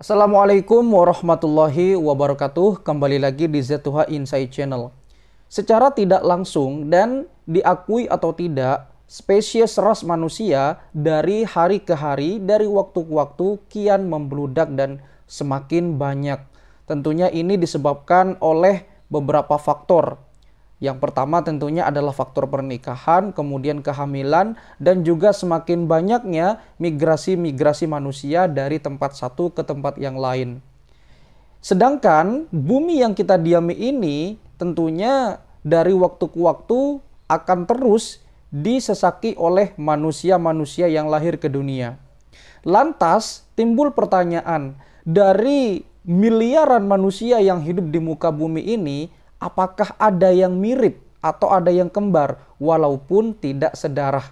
Assalamualaikum warahmatullahi wabarakatuh. Kembali lagi di Z2H Insight Channel. Secara tidak langsung dan diakui atau tidak, spesies ras manusia dari hari ke hari, dari waktu ke waktu kian membludak dan semakin banyak. Tentunya ini disebabkan oleh beberapa faktor. Yang pertama tentunya adalah faktor pernikahan, kemudian kehamilan, dan juga semakin banyaknya migrasi-migrasi manusia dari tempat satu ke tempat yang lain. Sedangkan bumi yang kita diami ini tentunya dari waktu ke waktu akan terus disesaki oleh manusia-manusia yang lahir ke dunia. Lantas timbul pertanyaan, dari miliaran manusia yang hidup di muka bumi ini, apakah ada yang mirip atau ada yang kembar walaupun tidak sedarah?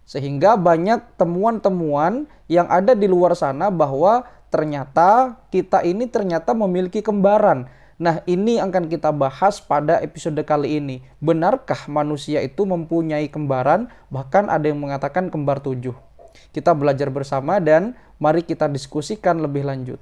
Sehingga banyak temuan-temuan yang ada di luar sana bahwa ternyata kita ini ternyata memiliki kembaran. Nah, ini akan kita bahas pada episode kali ini. Benarkah manusia itu mempunyai kembaran? Bahkan ada yang mengatakan kembar 7. Kita belajar bersama dan mari kita diskusikan lebih lanjut.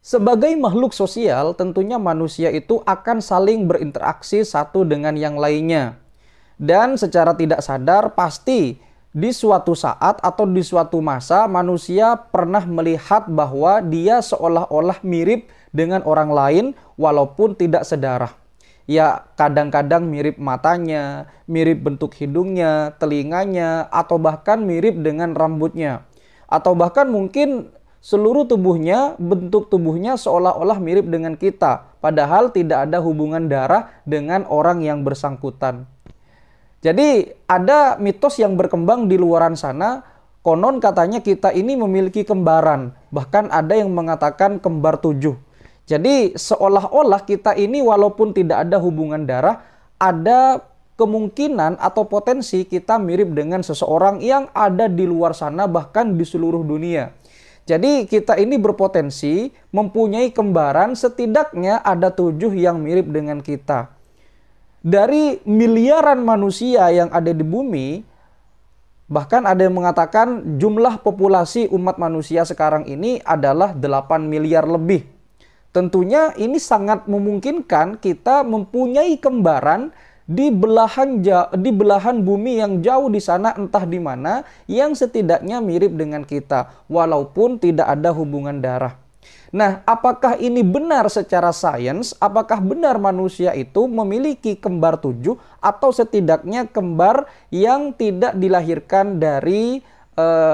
Sebagai makhluk sosial, tentunya manusia itu akan saling berinteraksi satu dengan yang lainnya. Dan secara tidak sadar, pasti di suatu saat atau di suatu masa, manusia pernah melihat bahwa dia seolah-olah mirip dengan orang lain walaupun tidak sedarah. Ya, kadang-kadang mirip matanya, mirip bentuk hidungnya, telinganya, atau bahkan mirip dengan rambutnya. Atau bahkan mungkin seluruh tubuhnya, bentuk tubuhnya seolah-olah mirip dengan kita, padahal tidak ada hubungan darah dengan orang yang bersangkutan. Jadi ada mitos yang berkembang di luaran sana, konon katanya kita ini memiliki kembaran, bahkan ada yang mengatakan kembar 7. Jadi seolah-olah kita ini walaupun tidak ada hubungan darah, ada kemungkinan atau potensi kita mirip dengan seseorang yang ada di luar sana, bahkan di seluruh dunia. Jadi kita ini berpotensi mempunyai kembaran, setidaknya ada 7 yang mirip dengan kita. Dari miliaran manusia yang ada di bumi, bahkan ada yang mengatakan jumlah populasi umat manusia sekarang ini adalah 8 miliar lebih. Tentunya ini sangat memungkinkan kita mempunyai kembaran di belahan bumi yang jauh di sana, entah di mana, yang setidaknya mirip dengan kita walaupun tidak ada hubungan darah. Nah, apakah ini benar secara sains? Apakah benar manusia itu memiliki kembar 7 atau setidaknya kembar yang tidak dilahirkan dari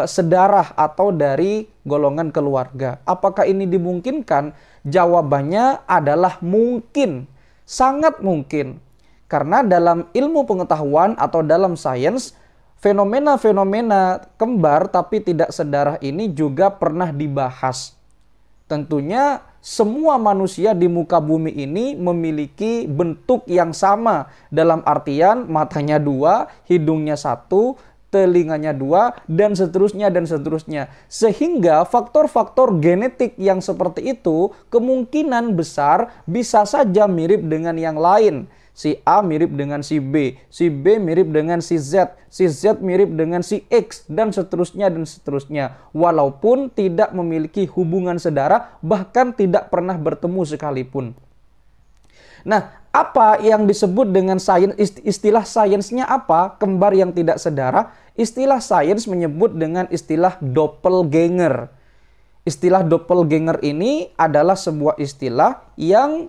sedarah atau dari golongan keluarga? Apakah ini dimungkinkan? Jawabannya adalah mungkin, sangat mungkin. Karena dalam ilmu pengetahuan atau dalam sains, fenomena-fenomena kembar tapi tidak sedarah ini juga pernah dibahas. Tentunya semua manusia di muka bumi ini memiliki bentuk yang sama, dalam artian matanya 2, hidungnya 1, telinganya 2, dan seterusnya dan seterusnya. Sehingga faktor-faktor genetik yang seperti itu kemungkinan besar bisa saja mirip dengan yang lain. Si A mirip dengan si B mirip dengan si Z mirip dengan si X, dan seterusnya dan seterusnya. Walaupun tidak memiliki hubungan saudara, bahkan tidak pernah bertemu sekalipun. Nah, apa yang disebut dengan sains, istilah sainsnya apa? Kembar yang tidak saudara. Istilah sains menyebut dengan istilah doppelganger. Istilah doppelganger ini adalah sebuah istilah yang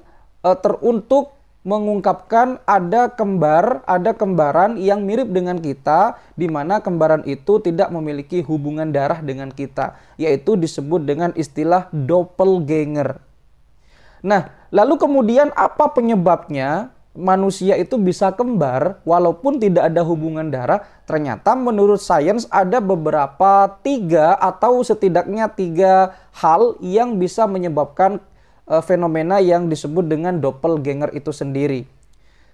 teruntuk mengungkapkan ada kembaran yang mirip dengan kita, di mana kembaran itu tidak memiliki hubungan darah dengan kita, yaitu disebut dengan istilah doppelganger. Nah, lalu kemudian apa penyebabnya manusia itu bisa kembar walaupun tidak ada hubungan darah? Ternyata menurut sains ada beberapa 3 atau setidaknya 3 hal yang bisa menyebabkan fenomena yang disebut dengan doppelganger itu sendiri.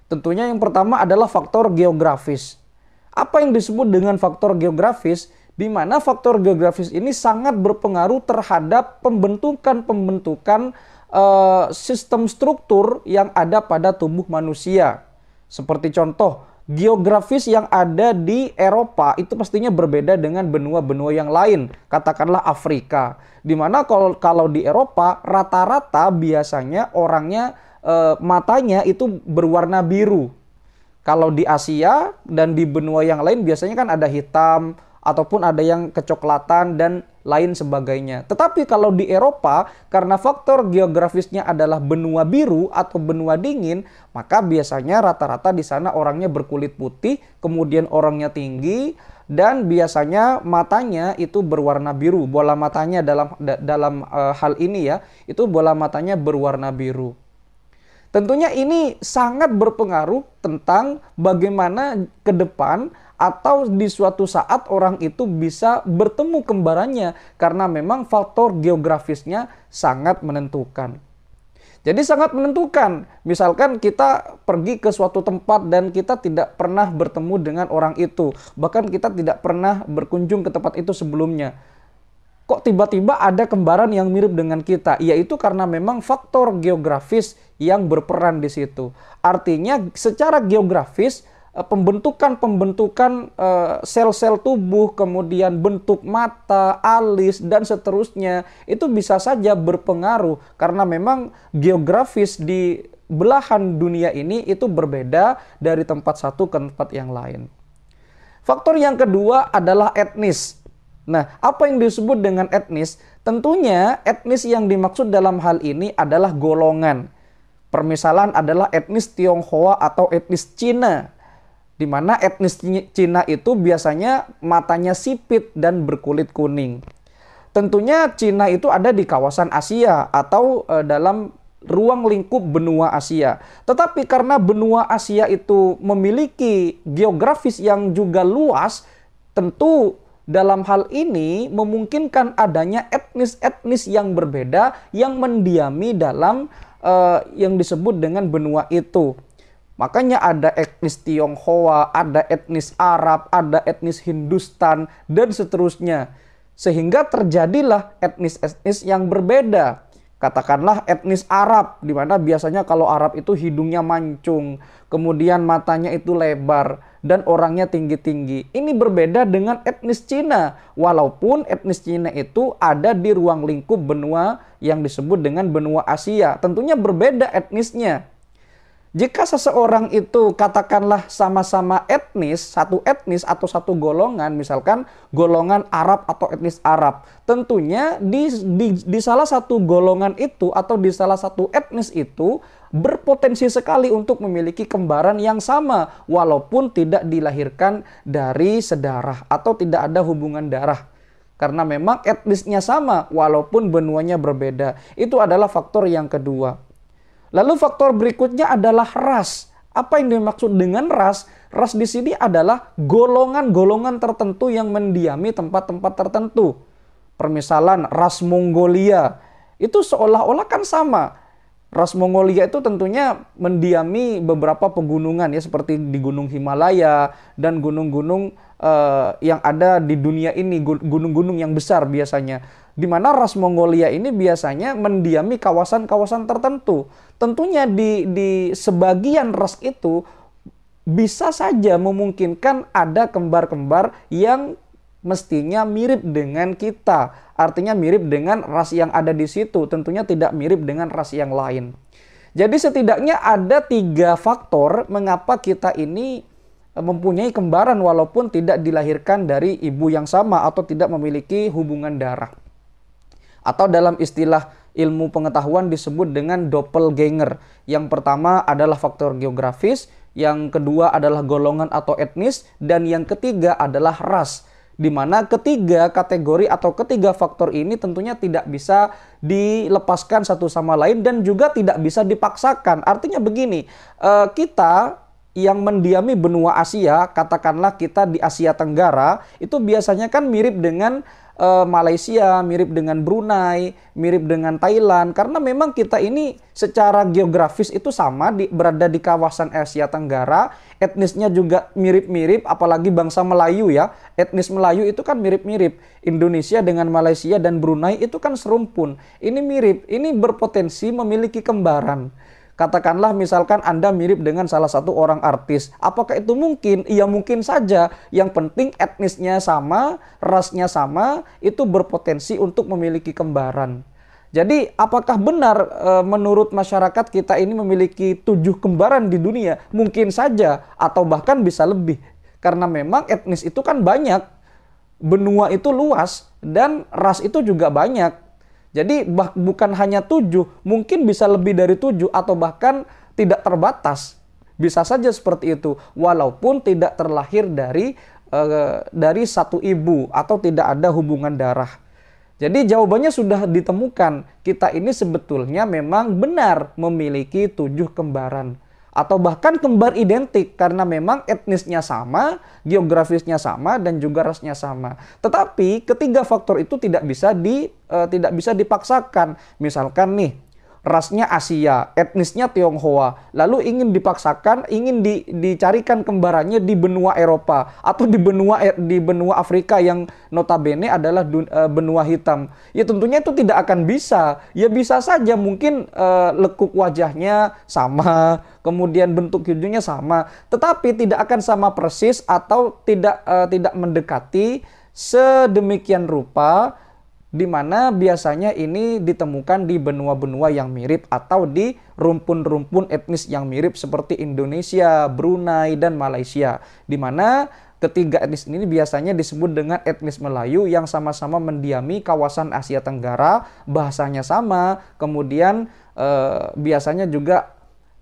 Tentunya yang pertama adalah faktor geografis. Apa yang disebut dengan faktor geografis? Di mana faktor geografis ini sangat berpengaruh terhadap pembentukan sistem struktur yang ada pada tubuh manusia. Seperti contoh, geografis yang ada di Eropa itu pastinya berbeda dengan benua-benua yang lain, katakanlah Afrika. Dimana kalau di Eropa rata-rata biasanya orangnya matanya itu berwarna biru. Kalau di Asia dan di benua yang lain biasanya kan ada hitam ataupun ada yang kecoklatan dan lain sebagainya. Tetapi kalau di Eropa, karena faktor geografisnya adalah benua biru atau benua dingin, maka biasanya rata-rata di sana orangnya berkulit putih, kemudian orangnya tinggi, dan biasanya matanya itu berwarna biru. Bola matanya dalam hal ini ya, itu bola matanya berwarna biru. Tentunya ini sangat berpengaruh tentang bagaimana ke depan atau di suatu saat orang itu bisa bertemu kembarannya, karena memang faktor geografisnya sangat menentukan. Jadi sangat menentukan, misalkan kita pergi ke suatu tempat dan kita tidak pernah bertemu dengan orang itu, bahkan kita tidak pernah berkunjung ke tempat itu sebelumnya. Kok tiba-tiba ada kembaran yang mirip dengan kita? Yaitu karena memang faktor geografis yang berperan di situ. Artinya secara geografis pembentukan sel-sel tubuh, kemudian bentuk mata, alis, dan seterusnya itu bisa saja berpengaruh karena memang geografis di belahan dunia ini itu berbeda dari tempat satu ke tempat yang lain. Faktor yang kedua adalah etnis. Nah, apa yang disebut dengan etnis? Tentunya etnis yang dimaksud dalam hal ini adalah golongan. Permisalan adalah etnis Tionghoa atau etnis Cina. Di mana etnis Cina itu biasanya matanya sipit dan berkulit kuning. Tentunya Cina itu ada di kawasan Asia atau dalam ruang lingkup benua Asia. Tetapi karena benua Asia itu memiliki geografis yang juga luas, tentu dalam hal ini memungkinkan adanya etnis-etnis yang berbeda yang mendiami dalam yang disebut dengan benua itu. Makanya ada etnis Tionghoa, ada etnis Arab, ada etnis Hindustan, dan seterusnya. Sehingga terjadilah etnis-etnis yang berbeda. Katakanlah etnis Arab, di mana biasanya kalau Arab itu hidungnya mancung, kemudian matanya itu lebar, dan orangnya tinggi-tinggi. Ini berbeda dengan etnis Cina, walaupun etnis Cina itu ada di ruang lingkup benua yang disebut dengan benua Asia. Tentunya berbeda etnisnya. Jika seseorang itu katakanlah sama-sama etnis atau satu golongan, misalkan golongan Arab atau etnis Arab, tentunya di salah satu golongan itu atau di salah satu etnis itu berpotensi sekali untuk memiliki kembaran yang sama, walaupun tidak dilahirkan dari sedarah atau tidak ada hubungan darah. Karena memang etnisnya sama, walaupun benuanya berbeda. Itu adalah faktor yang kedua. Lalu faktor berikutnya adalah ras. Apa yang dimaksud dengan ras? Ras di sini adalah golongan-golongan tertentu yang mendiami tempat-tempat tertentu. Permisalan ras Mongolia, itu seolah-olah kan sama. Ras Mongolia itu tentunya mendiami beberapa pegunungan ya, seperti di Gunung Himalaya dan gunung-gunung yang ada di dunia ini, gunung-gunung yang besar biasanya. Di mana ras Mongolia ini biasanya mendiami kawasan-kawasan tertentu. Tentunya di sebagian ras itu bisa saja memungkinkan ada kembar-kembar yang mestinya mirip dengan kita. Artinya mirip dengan ras yang ada di situ. Tentunya tidak mirip dengan ras yang lain. Jadi setidaknya ada 3 faktor mengapa kita ini mempunyai kembaran walaupun tidak dilahirkan dari ibu yang sama atau tidak memiliki hubungan darah. Atau dalam istilah ilmu pengetahuan disebut dengan doppelganger. Yang pertama adalah faktor geografis, yang kedua adalah golongan atau etnis, dan yang ketiga adalah ras. Di mana ketiga kategori atau ketiga faktor ini tentunya tidak bisa dilepaskan satu sama lain dan juga tidak bisa dipaksakan. Artinya begini, kita yang mendiami benua Asia, katakanlah kita di Asia Tenggara, itu biasanya kan mirip dengan Malaysia, mirip dengan Brunei, mirip dengan Thailand, karena memang kita ini secara geografis itu sama, berada di kawasan Asia Tenggara, etnisnya juga mirip-mirip, apalagi bangsa Melayu ya, etnis Melayu itu kan mirip-mirip, Indonesia dengan Malaysia dan Brunei itu kan serumpun, ini mirip, ini berpotensi memiliki kembaran. Katakanlah misalkan Anda mirip dengan salah satu orang artis. Apakah itu mungkin? Iya mungkin saja. Yang penting etnisnya sama, rasnya sama, itu berpotensi untuk memiliki kembaran. Jadi apakah benar menurut masyarakat kita ini memiliki 7 kembaran di dunia? Mungkin saja atau bahkan bisa lebih. Karena memang etnis itu kan banyak. Benua itu luas dan ras itu juga banyak. Jadi bukan hanya 7, mungkin bisa lebih dari 7 atau bahkan tidak terbatas. Bisa saja seperti itu, walaupun tidak terlahir dari satu ibu atau tidak ada hubungan darah. Jadi jawabannya sudah ditemukan. Kita ini sebetulnya memang benar memiliki 7 kembaran. Atau bahkan kembar identik karena memang etnisnya sama, geografisnya sama, dan juga rasnya sama. Tetapi ketiga faktor itu tidak bisa dipaksakan. Misalkan nih, rasnya Asia, etnisnya Tionghoa, lalu ingin dipaksakan, ingin dicarikan kembarannya di benua Eropa atau di benua Afrika yang notabene adalah benua hitam. Ya tentunya itu tidak akan bisa. Ya bisa saja mungkin lekuk wajahnya sama, kemudian bentuk hidungnya sama, tetapi tidak akan sama persis atau tidak mendekati sedemikian rupa, di mana biasanya ini ditemukan di benua-benua yang mirip atau di rumpun-rumpun etnis yang mirip seperti Indonesia, Brunei, dan Malaysia. Di mana ketiga etnis ini biasanya disebut dengan etnis Melayu yang sama-sama mendiami kawasan Asia Tenggara, bahasanya sama, kemudian biasanya juga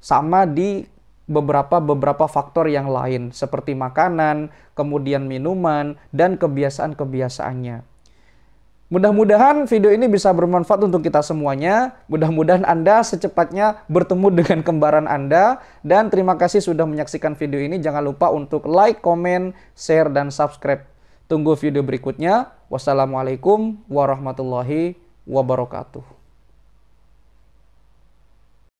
sama di beberapa faktor yang lain seperti makanan, kemudian minuman, dan kebiasaan-kebiasaannya. Mudah-mudahan video ini bisa bermanfaat untuk kita semuanya. Mudah-mudahan Anda secepatnya bertemu dengan kembaran Anda. Dan terima kasih sudah menyaksikan video ini. Jangan lupa untuk like, komen, share, dan subscribe. Tunggu video berikutnya. Wassalamualaikum warahmatullahi wabarakatuh.